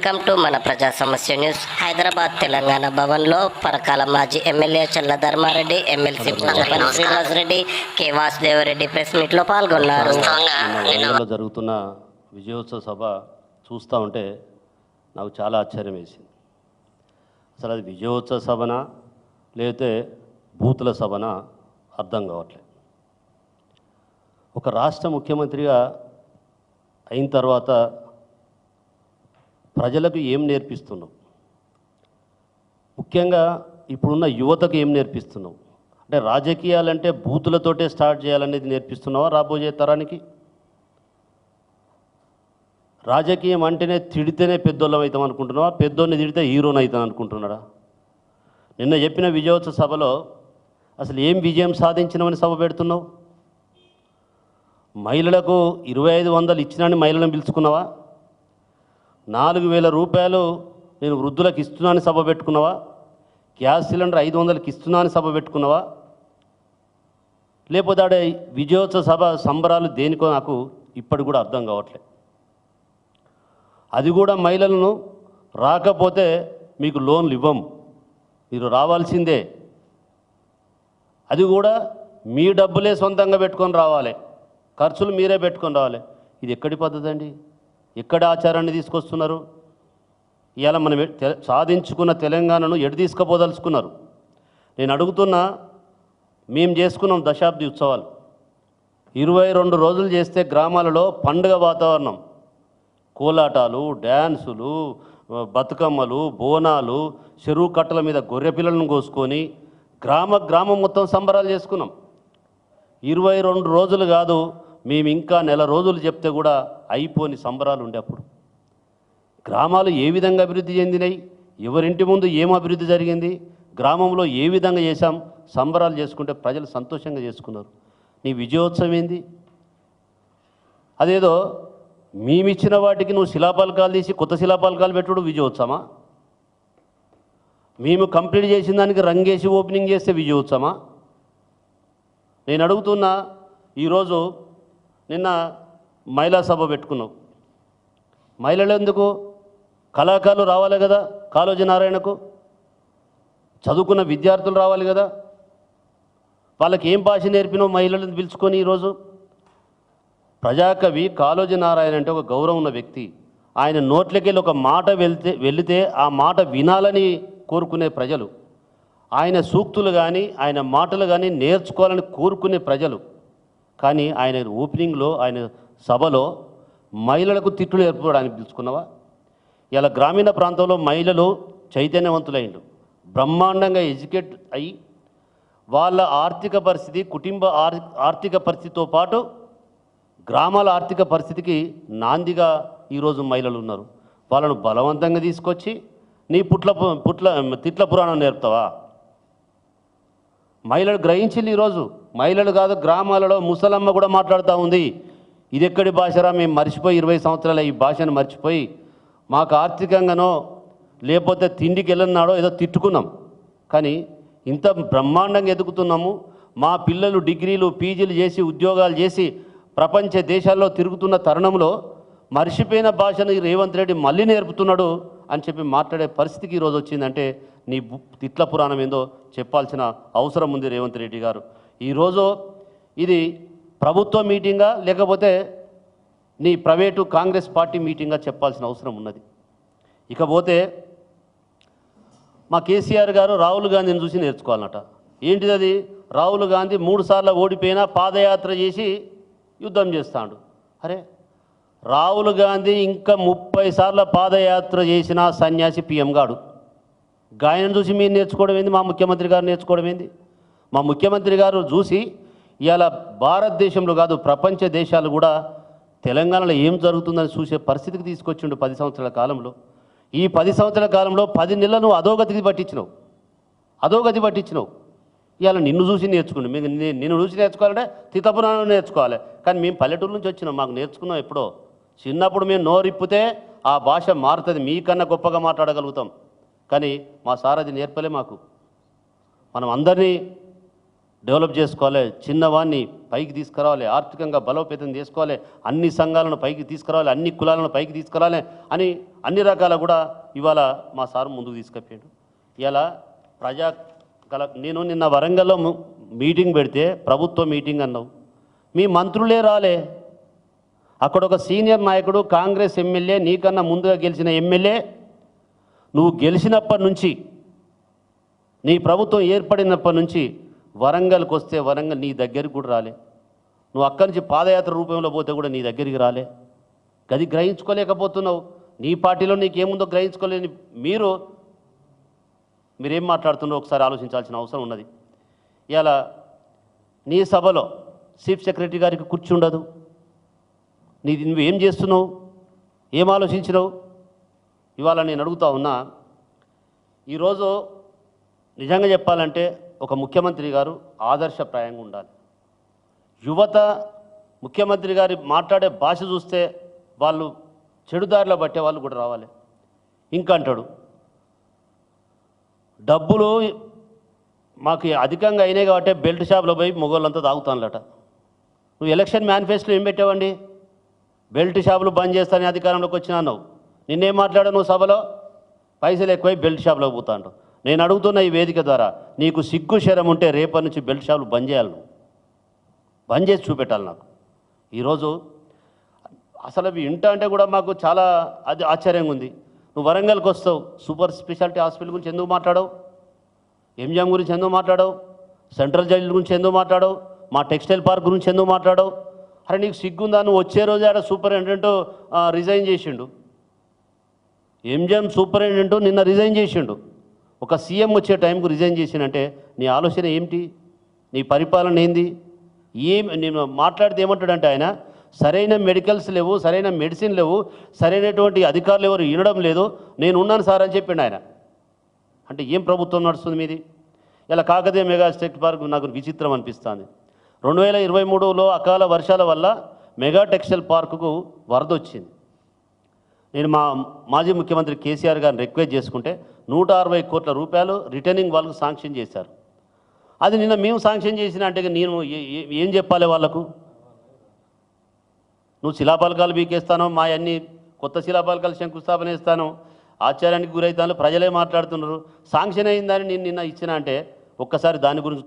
Welcome to మన ప్రజా సమస్య న్యూస్. హైదరాబాద్ తెలంగాణ భవన్లో పరకాల మాజీ MLA Challa Dharmareddy, MLC Pujapalli Srinivas Reddy, K Vasudevareddy press మీట్లో పాల్గొన్నారు. జరుగుతున్న విజయోత్సవ సభ చూస్తూ ఉంటే నాకు చాలా ఆశ్చర్యం వేసింది. అసలు అది విజయోత్సవ సభనా లేకపోతే బూతుల సభనా అర్థం కావట్లేదు. ఒక రాష్ట్ర ముఖ్యమంత్రిగా అయిన తర్వాత ప్రజలకు ఏం నేర్పిస్తున్నావు, ముఖ్యంగా ఇప్పుడున్న యువతకు ఏం నేర్పిస్తున్నావు? అంటే రాజకీయాలంటే బూతులతోటే స్టార్ట్ చేయాలనేది నేర్పిస్తున్నావా రాబోయే తరానికి? రాజకీయం అంటేనే తిడితేనే పెద్దోళ్ళం అవుతాం అనుకుంటున్నావా? పెద్దోడిని తిడితే హీరోని అవుతాం అనుకుంటున్నాడా? నిన్న చెప్పిన విజయోత్సవ సభలో అసలు ఏం విజయం సాధించినామని సభ పెడుతున్నావు? మహిళలకు 2500 ఇచ్చినాని మహిళలను పిలుచుకున్నావా? 4000 రూపాయలు నేను వృద్ధులకు ఇస్తున్నాను సభ పెట్టుకున్నావా? గ్యాస్ సిలిండర్ 500కి ఇస్తున్నాను సభ పెట్టుకున్నావా? లేకపోతే ఆడే విజయోత్సవ సభ సంబరాలు దేనికో నాకు ఇప్పటికి కూడా అర్థం కావట్లేదు. అది కూడా మహిళలను రాకపోతే మీకు లోన్లు ఇవ్వం, మీరు రావాల్సిందే, అది కూడా మీ డబ్బులే సొంతంగా పెట్టుకొని రావాలి, ఖర్చులు మీరే పెట్టుకొని రావాలి. ఇది ఎక్కడి పద్ధతి అండి? ఎక్కడ ఆచారాన్ని తీసుకొస్తున్నారు? ఇవాళ మనం సాధించుకున్న తెలంగాణను ఎటు తీసుకుపోదలుచుకున్నారు? నేను అడుగుతున్నా, మేము చేసుకున్నాం దశాబ్ది ఉత్సవాలు, 22 రోజులు చేస్తే గ్రామాలలో పండుగ వాతావరణం, కోలాటాలు, డ్యాన్సులు, బతుకమ్మలు, బోనాలు, చెరువు కట్టల మీద గొర్రె పిల్లలను కోసుకొని గ్రామం మొత్తం సంబరాలు చేసుకున్నాం. 22 రోజులు కాదు, మేము ఇంకా నెల రోజులు చెప్తే కూడా అయిపోని సంబరాలు ఉండే. అప్పుడు గ్రామాలు ఏ విధంగా అభివృద్ధి చెందినాయి, ఎవరింటి ముందు ఏం అభివృద్ధి జరిగింది, గ్రామంలో ఏ విధంగా చేశాం, సంబరాలు చేసుకుంటే ప్రజలు సంతోషంగా చేసుకున్నారు. నీ విజయోత్సవం ఏంది? అదేదో మేమిచ్చిన వాటికి నువ్వు శిలాపలకాలు తీసి కొత్త శిలాపలకాలు పెట్టుడు విజయోత్సవమా? మేము కంప్లీట్ చేసిన దానికి రంగేసి ఓపెనింగ్ చేస్తే విజయోత్సవమా? నేను అడుగుతున్నా, ఈరోజు నిన్న మహిళా సభ పెట్టుకున్నావు. మహిళలు ఎందుకు? కళాకారులు రావాలి కదా, కాళోజీ నారాయణకు చదువుకున్న విద్యార్థులు రావాలి కదా, వాళ్ళకి ఏం భాష నేర్పినావు మహిళలను పిలుచుకొని? ఈరోజు ప్రజాకవి కాళోజీ నారాయణ అంటే ఒక గౌరవం ఉన్న వ్యక్తి. ఆయన నోట్లకెళ్ళి ఒక మాట వెళితే ఆ మాట వినాలని కోరుకునే ప్రజలు, ఆయన సూక్తులు కానీ ఆయన మాటలు కానీ నేర్చుకోవాలని కోరుకునే ప్రజలు. కానీ ఆయన ఓపెనింగ్లో, ఆయన సభలో మహిళలకు తిట్లు నేర్పుకోవడానికి పిలుచుకున్నావా? ఇలా గ్రామీణ ప్రాంతంలో మహిళలు చైతన్యవంతులైండు, బ్రహ్మాండంగా ఎడ్యుకేట్ అయ్యి వాళ్ళ ఆర్థిక పరిస్థితి, కుటుంబ ఆర్థిక పరిస్థితితో పాటు గ్రామాల ఆర్థిక పరిస్థితికి నాందిగా ఈరోజు మహిళలు ఉన్నారు. వాళ్ళను బలవంతంగా తీసుకొచ్చి నీ తిట్ల పురాణం నేర్పుతావా? మహిళలు గ్రహించింది ఈరోజు. మహిళలు కాదు, గ్రామాలలో ముసలమ్మ కూడా మాట్లాడుతూ ఉంది, ఇది ఎక్కడి భాషరా, మేము మర్చిపోయి 20 సంవత్సరాల ఈ భాషను మర్చిపోయి మాకు ఆర్థికంగానో లేకపోతే తిండికి వెళ్ళన్నాడో ఏదో తిట్టుకున్నాం, కానీ ఇంత బ్రహ్మాండంగా ఎదుగుతున్నాము. మా పిల్లలు డిగ్రీలు పీజీలు చేసి ఉద్యోగాలు చేసి ప్రపంచ దేశాల్లో తిరుగుతున్న తరుణంలో మర్చిపోయిన భాషను రేవంత్ రెడ్డి మళ్ళీ నేర్పుతున్నాడు అని చెప్పి మాట్లాడే పరిస్థితికి ఈరోజు వచ్చిందంటే నీ తిట్ల పురాణం ఏందో చెప్పాల్సిన అవసరం ఉంది రేవంత్ రెడ్డి గారు. ఈరోజు ఇది ప్రభుత్వ మీటింగా లేకపోతే నీ ప్రైవేటు కాంగ్రెస్ పార్టీ మీటింగా చెప్పాల్సిన అవసరం ఉన్నది. ఇకపోతే మా కేసీఆర్ గారు రాహుల్ గాంధీని చూసి నేర్చుకోవాలన్నట. ఏంటిది అది? రాహుల్ గాంధీ 3 సార్లు ఓడిపోయినా పాదయాత్ర చేసి యుద్ధం చేస్తాడు. అరే, రాహుల్ గాంధీ ఇంకా 30 సార్లు పాదయాత్ర చేసిన సన్యాసి పిఎం గాడు. గాయనం చూసి మీరు నేర్చుకోవడం ఏంది? మా ముఖ్యమంత్రి గారు నేర్చుకోవడం ఏంది? మా ముఖ్యమంత్రి గారు చూసి ఇవాళ భారతదేశంలో కాదు ప్రపంచ దేశాలు కూడా తెలంగాణలో ఏం జరుగుతుందని చూసే పరిస్థితికి తీసుకొచ్చిండు 10 సంవత్సరాల కాలంలో. ఈ 10 సంవత్సరాల కాలంలో 10 నెలలు నువ్వు అధోగతి పట్టించినావు. ఇవాళ నిన్ను చూసి నేర్చుకుండు. మేము నిన్ను చూసి నేర్చుకోవాలంటే తితపురాణం నేర్చుకోవాలి. కానీ మేము పల్లెటూరు నుంచి వచ్చినాం, మాకు నేర్చుకున్నాం ఎప్పుడో. చిన్నప్పుడు మేము నోరిప్పితే ఆ భాష మారుతుంది, మీకన్నా గొప్పగా మాట్లాడగలుగుతాం. కానీ మా సార్ అది నేర్పలే మాకు. మనం అందరినీ డెవలప్ చేసుకోవాలి, చిన్నవాడిని పైకి తీసుకురావాలి, ఆర్థికంగా బలోపేతం చేసుకోవాలి, అన్ని సంఘాలను పైకి తీసుకురావాలి, అన్ని కులాలను పైకి తీసుకురావాలి అని అన్ని రకాల కూడా ఇవాళ మా సార్ ముందుకు తీసుకెళ్ళాడు. ఇలా నేను నిన్న వరంగల్లో మీటింగ్ పెడితే ప్రభుత్వ మీటింగ్ అన్నావు, మీ మంత్రులే రాలే. అక్కడ ఒక సీనియర్ నాయకుడు కాంగ్రెస్ ఎమ్మెల్యే, నీకన్నా ముందుగా గెలిచిన ఎమ్మెల్యే, నువ్వు గెలిచినప్పటి నుంచి నీ ప్రభుత్వం ఏర్పడినప్పటి నుంచి వరంగల్కి వస్తే వరంగల్ నీ దగ్గరికి కూడా రాలే. నువ్వు అక్కడి నుంచి పాదయాత్ర రూపంలో పోతే కూడా నీ దగ్గరికి రాలే. గది గ్రహించుకోలేకపోతున్నావు. నీ పార్టీలో నీకేముందో గ్రహించుకోలేని మీరేం మాట్లాడుతున్నారో ఒకసారి ఆలోచించాల్సిన అవసరం ఉన్నది. ఇలా నీ సభలో చీఫ్ సెక్రటరీ గారికి కుర్చీ ఉండదు. నువ్వేం చేస్తున్నావు, ఏం ఆలోచించినావు? ఇవాళ నేను అడుగుతా ఉన్నా, ఈరోజు నిజంగా చెప్పాలంటే ఒక ముఖ్యమంత్రి గారు ఆదర్శప్రాయంగా ఉండాలి. యువత ముఖ్యమంత్రి గారి మాట్లాడే భాష చూస్తే వాళ్ళు చెడుదారిలో పట్టే వాళ్ళు కూడా రావాలి. ఇంకా అంటాడు, డబ్బులు మాకు అధికంగా అయినాయి కాబట్టి బెల్ట్ షాప్లో పోయి మొగోళ్ళంతా తాగుతానులట. నువ్వు ఎలక్షన్ మేనిఫెస్టోలో ఏం పెట్టావండి? బెల్ట్ షాపులు బంద్ చేస్తానని అధికారంలోకి వచ్చినా అన్నావు. నిన్నేం మాట్లాడావు నువ్వు సభలో? పైసలు ఎక్కువై బెల్ట్ షాప్లోకి పోతా అంటావు. నేను అడుగుతున్న ఈ వేదిక ద్వారా, నీకు సిగ్గు శరం ఉంటే రేపటి నుంచి బెల్ట్ షాపులు బంద్ చేయాలి, నువ్వు బంద్ చేసి చూపెట్టాలి నాకు. ఈరోజు అసలు అవి ఇంట అంటే కూడా మాకు చాలా అది ఆశ్చర్యంగా ఉంది. నువ్వు వరంగల్కి వస్తావు, సూపర్ స్పెషాలిటీ హాస్పిటల్ గురించి ఎందుకు మాట్లాడవు? ఎంజిఎం గురించి ఎందుకు మాట్లాడవు? సెంట్రల్ జైలు గురించి ఎందుకు మాట్లాడవు? మా టెక్స్టైల్ పార్క్ గురించి ఎందుకు మాట్లాడవు? అరే నీకు సిగ్గుందా? నువ్వు వచ్చే రోజు ఆడ సూపరింటెండెంట్ రిజైన్ చేసిండు. ఎంజిఎం సూపరింటెండెంట్ నిన్న రిజైన్ చేసిండు. ఒక సీఎం వచ్చే టైంకు రిజైన్ చేసినంటే నీ ఆలోచన ఏమిటి? నీ పరిపాలన ఏంది? నేను మాట్లాడితే ఏమంటాడంటే ఆయన, సరైన మెడికల్స్ లేవు, సరైన మెడిసిన్ లేవు, సరైనటువంటి అధికారులు ఎవరు వినడం లేదు, నేను ఉన్నాను సార్ అని చెప్పిండు ఆయన. అంటే ఏం ప్రభుత్వం నడుస్తుంది మీది? ఇలా కాకతీయ మెగా టెక్ పార్క్ నాకు విచిత్రం అనిపిస్తుంది. 2023లో అకాల వర్షాల వల్ల మెగా టెక్స్టైల్ పార్కుకు వరద వచ్చింది. నేను మాజీ ముఖ్యమంత్రి కేసీఆర్ గారిని రిక్వెస్ట్ చేసుకుంటే 160 కోట్ల రూపాయలు రిటర్నింగ్ వాళ్ళకు శాంక్షన్ చేశారు. అది నిన్న మేము శాంక్షన్ చేసిన అంటే నేను ఏం చెప్పాలి వాళ్ళకు? నువ్వు శిలాపలకాలు బీకేస్తాను, మా అన్ని కొత్త శిలాపలకాలు శంకుస్థాపన చేస్తాను, ఆశ్చర్యానికి గురవుతాను, ప్రజలే మాట్లాడుతున్నారు. శాంక్షన్ అయిందని నేను నిన్న ఇచ్చిన అంటే ఒక్కసారి దాని గురించి